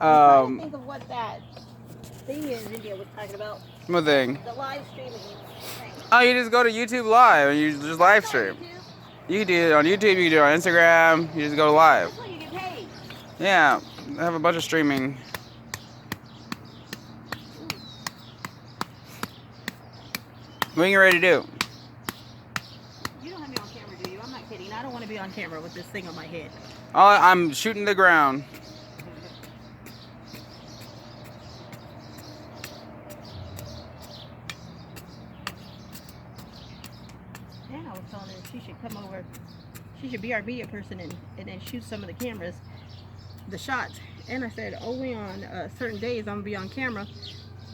I'm trying to think of what that thing is India was talking about. What thing? The live streaming thing. Oh, you just go to YouTube Live and you just live That's on stream. YouTube. You can do it on YouTube, you can do it on Instagram, you just go live. That's when you get paid. Yeah, I have a bunch of streaming. What are you ready to do? You don't have me on camera, do you? I'm not kidding. I don't want to be on camera with this thing on my head. I'm shooting the ground. Yeah, I was telling her she should come over. She should be our media person and then shoot some of the cameras, the shots. And I said, only on certain days I'm going to be on camera.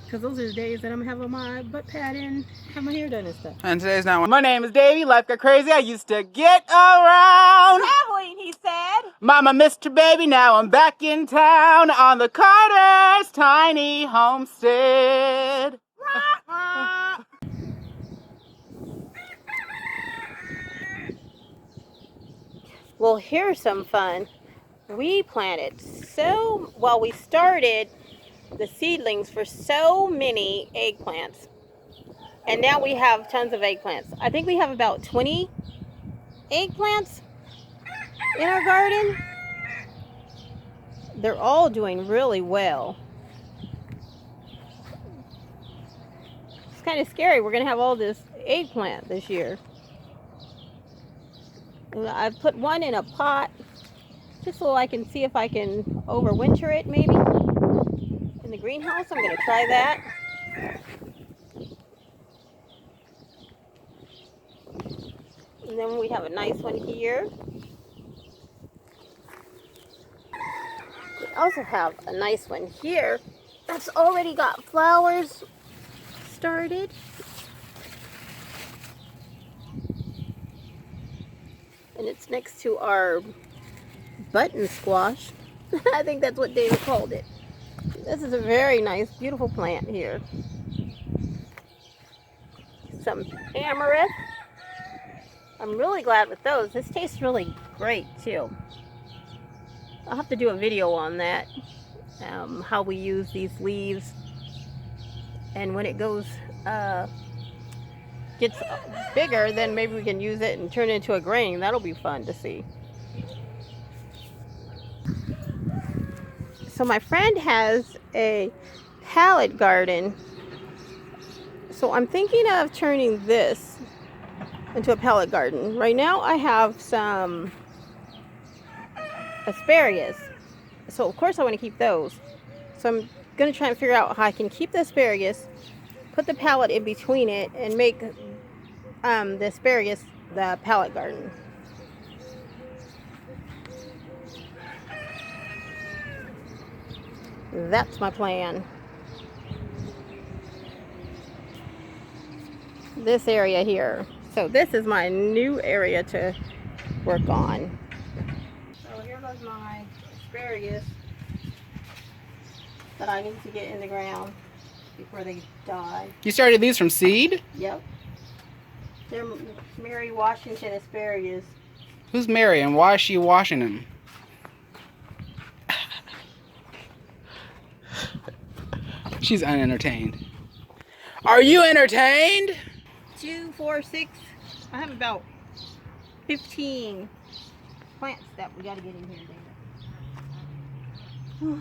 Because those are the days that I'm going to have my butt pad in, have my hair done and stuff. And today's not one. My name is Davey. Life got crazy. I used to get around. Traveling, he said. Mama, Mr. Baby, now I'm back in town on the Carter's tiny homestead. Well, here's some fun. We planted we started the seedlings for so many eggplants. And now we have tons of eggplants. I think we have about 20 eggplants in our garden. They're all doing really well. It's kind of scary. We're going to have all this eggplant this year. I've put one in a pot just so I can see if I can overwinter it maybe in the greenhouse. I'm going to try that. And then we have a nice one here. We also have a nice one here that's already got flowers started. And it's next to our button squash. I think that's what David called it. This is a very nice, beautiful plant here. Some amaranth. I'm really glad with those. This tastes really great too. I'll have to do a video on that. How we use these leaves. And when it gets bigger, then maybe we can use it and turn it into a grain. That'll be fun to see. So my friend has a pallet garden. So I'm thinking of turning this into a pallet garden. Right now I have some asparagus. So of course I want to keep those. So I'm going to try and figure out how I can keep the asparagus, put the pallet in between it, and make the asparagus the pallet garden. That's my plan. This area here. So this is my new area to work on. So here goes my asparagus that I need to get in the ground before they die. You started these from seed? Yep. They're Mary Washington asparagus. Who's Mary and why is she washing them? She's unentertained. Are you entertained? 2, 4, 6. I have about 15 plants that we got to get in here, David.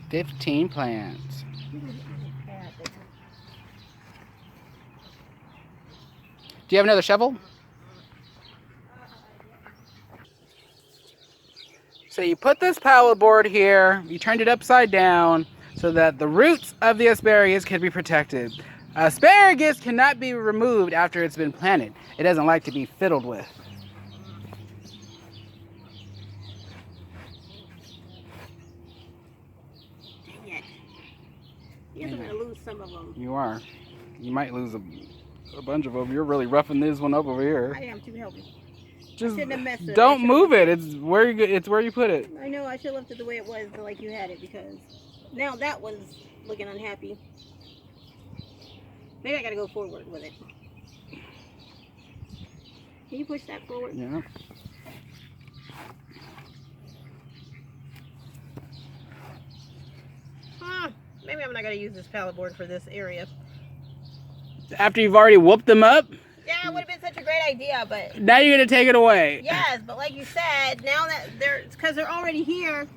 15 plants. Do you have another shovel? So you put this pallet board here, you turned it upside down so that the roots of the asparagus can be protected. Asparagus cannot be removed after it's been planted. It doesn't like to be fiddled with. Dang it. I guess I'm going to lose some of them. You are. You might lose a bunch of them. You're really roughing this one up over here. I am too healthy. Just mess it. don't move it. It's where you put it. I know I should have left it the way it was, like you had it, because now that one's looking unhappy. Maybe I gotta go forward with it. Can you push that forward? Yeah. Maybe I'm not going to use this pallet board for this area. After you've already whooped them up? Yeah, it would have been such a great idea, but... Now you're going to take it away. Yes, but like you said, now that it's because they're already here,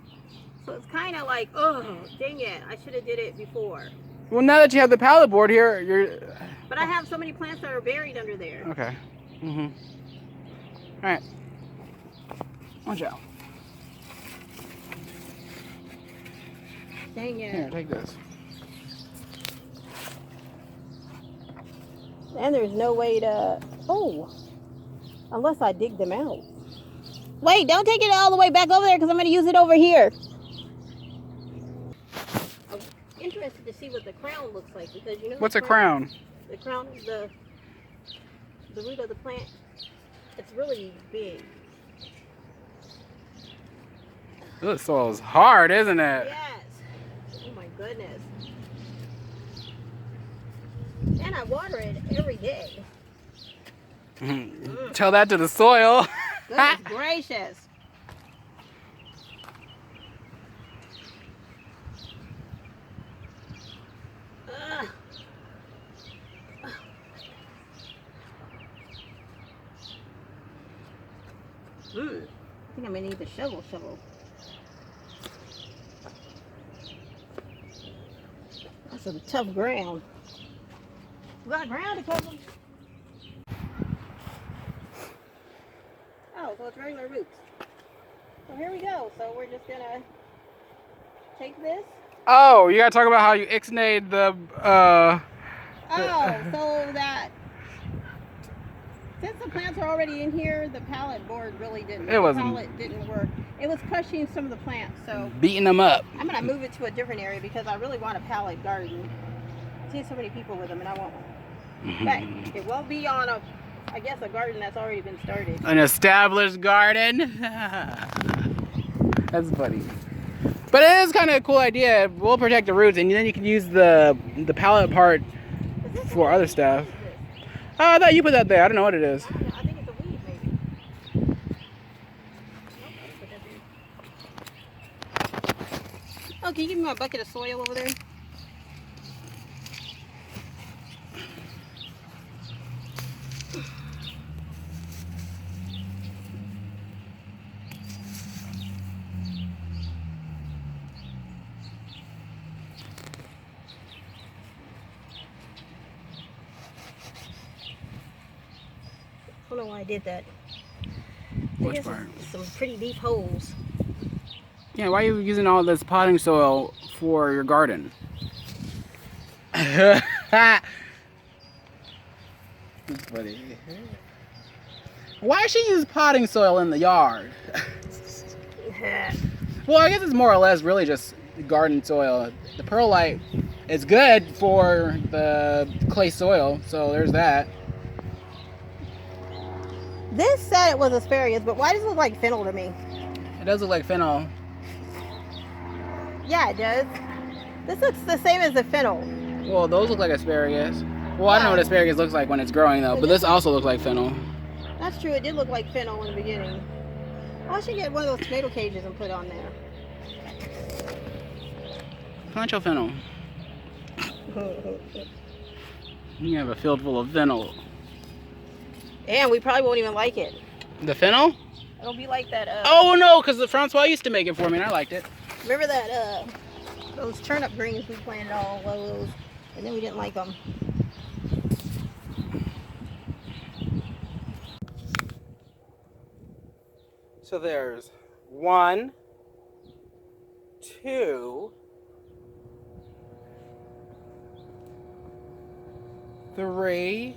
so it's kind of like, oh, dang it, I should have did it before. Well, now that you have the pallet board here, you're... But I have so many plants that are buried under there. Okay. Mm-hmm. All right. Watch out. Dang it. Here, take this. And there's no way to... Oh. Unless I dig them out. Wait, don't take it all the way back over there because I'm going to use it over here. I'm interested to see what the crown looks like because you know... What's a crown? The crown is the root of the plant. It's really big. This soil is hard, isn't it? Yes. Oh my goodness. And I water it every day. Tell that to the soil. Goodness gracious. I think I'm gonna need the shovel. That's some tough ground. We got ground to cover. Oh, so it's regular roots. So here we go. So we're just gonna take this. Oh, you gotta talk about how you ixnayed the So that since the plants are already in here, the pallet board really didn't. It wasn't. The pallet didn't work. It was crushing some of the plants. So beating them up. I'm gonna move it to a different area because I really want a pallet garden. I see so many people with them, and I want one. But it won't be on a, I guess, a garden that's already been started. An established garden. That's funny. But it is kind of a cool idea. We'll protect the roots, and then you can use the pallet part for other stuff. Oh, I thought you put that there. I don't know what it is. I think it's a weed, maybe. Oh, can you give me my bucket of soil over there? I don't know why I did that. Which part? Some pretty deep holes. Yeah, why are you using all this potting soil for your garden? That's funny. Why should you use potting soil in the yard? Well, I guess it's more or less really just garden soil. The perlite is good for the clay soil, so there's that. This said it was asparagus, but why does it look like fennel to me? It does look like fennel. Yeah, it does. This looks the same as the fennel. Well, those look like asparagus. Well, I don't know what asparagus looks like when it's growing, though, but this also looks like fennel. That's true. It did look like fennel in the beginning. I should get one of those tomato cages and put on there. Plant your fennel. You have a field full of fennel. And we probably won't even like it. The fennel? It'll be like that. Oh no, because the Francois used to make it for me and I liked it. Remember that? Those turnip greens we planted all those, and then we didn't like them. So there's 1, 2, 3.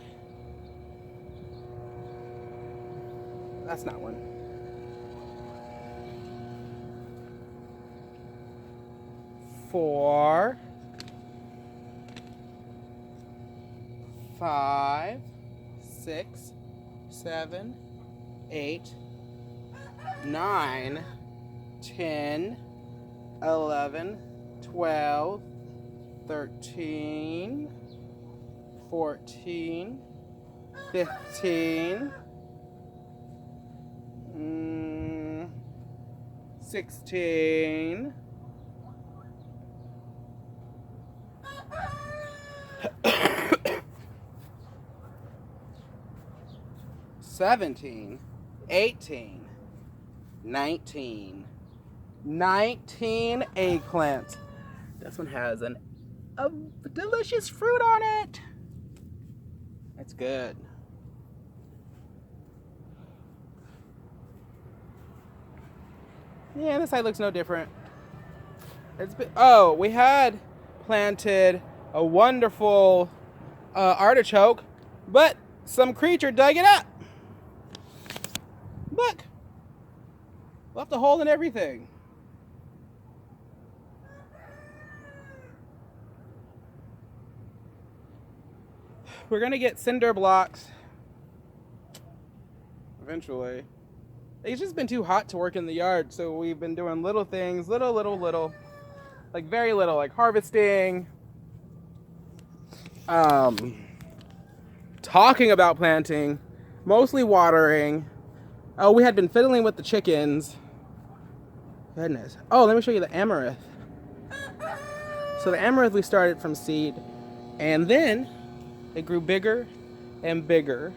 That's not one. 4, 5, 6, 7, 8, 9, 10, 11, 12, 13, 14, 15, 16, $17, $18, $19, $19 eggplants. This one has a delicious fruit on it. That's good. Yeah, this side looks no different. We had planted a wonderful artichoke, but some creature dug it up. Look, left a hole in everything. We're gonna get cinder blocks eventually. It's just been too hot to work in the yard, so we've been doing little things, little, like very little, like harvesting, talking about planting, mostly watering. Oh, we had been fiddling with the chickens. Goodness. Oh, let me show you the amaranth. So the amaranth we started from seed, and then it grew bigger and bigger.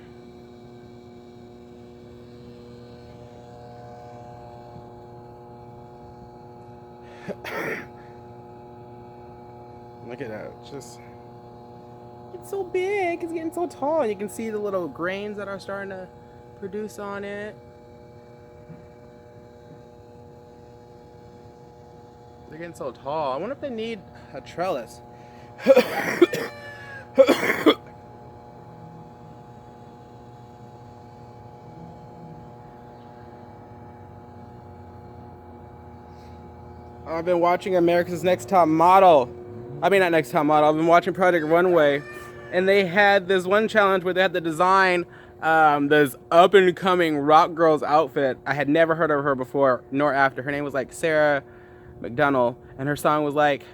Look at that. It's so big. It's getting so tall. You can see the little grains that are starting to produce on it. They're getting so tall. I wonder if they need a trellis. I've been watching America's Next Top Model. I mean, not Next Top Model. I've been watching Project Runway. And they had this one challenge where they had to design this up-and-coming rock girl's outfit. I had never heard of her before, nor after. Her name was like Sarah McDonnell. And her song was like,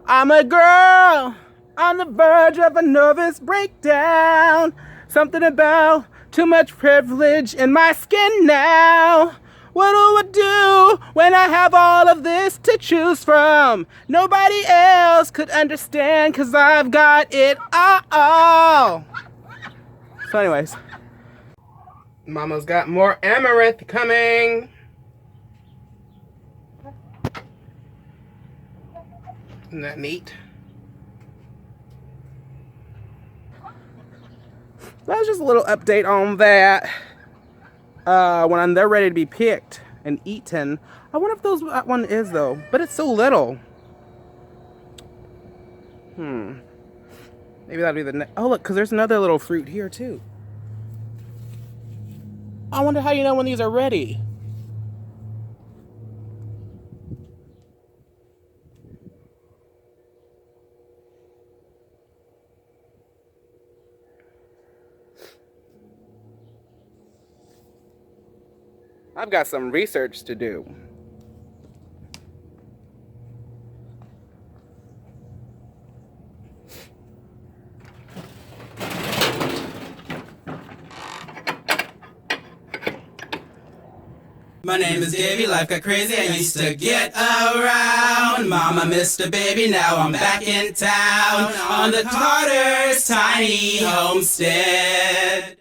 I'm a girl on the verge of a nervous breakdown. Something about too much privilege in my skin now. What do I do when I have all of this to choose from? Nobody else could understand, 'cause I've got it all. So anyways, Mama's got more amaranth coming. Isn't that neat? That was just a little update on that. When they're ready to be picked and eaten. I wonder if that one is though, but it's so little. Maybe that'll be the next. Oh look, because there's another little fruit here too. I wonder how you know when these are ready. I've got some research to do. My name is Davey, life got crazy, I used to get around. Mama missed a baby, now I'm back in town on the Carter's tiny homestead.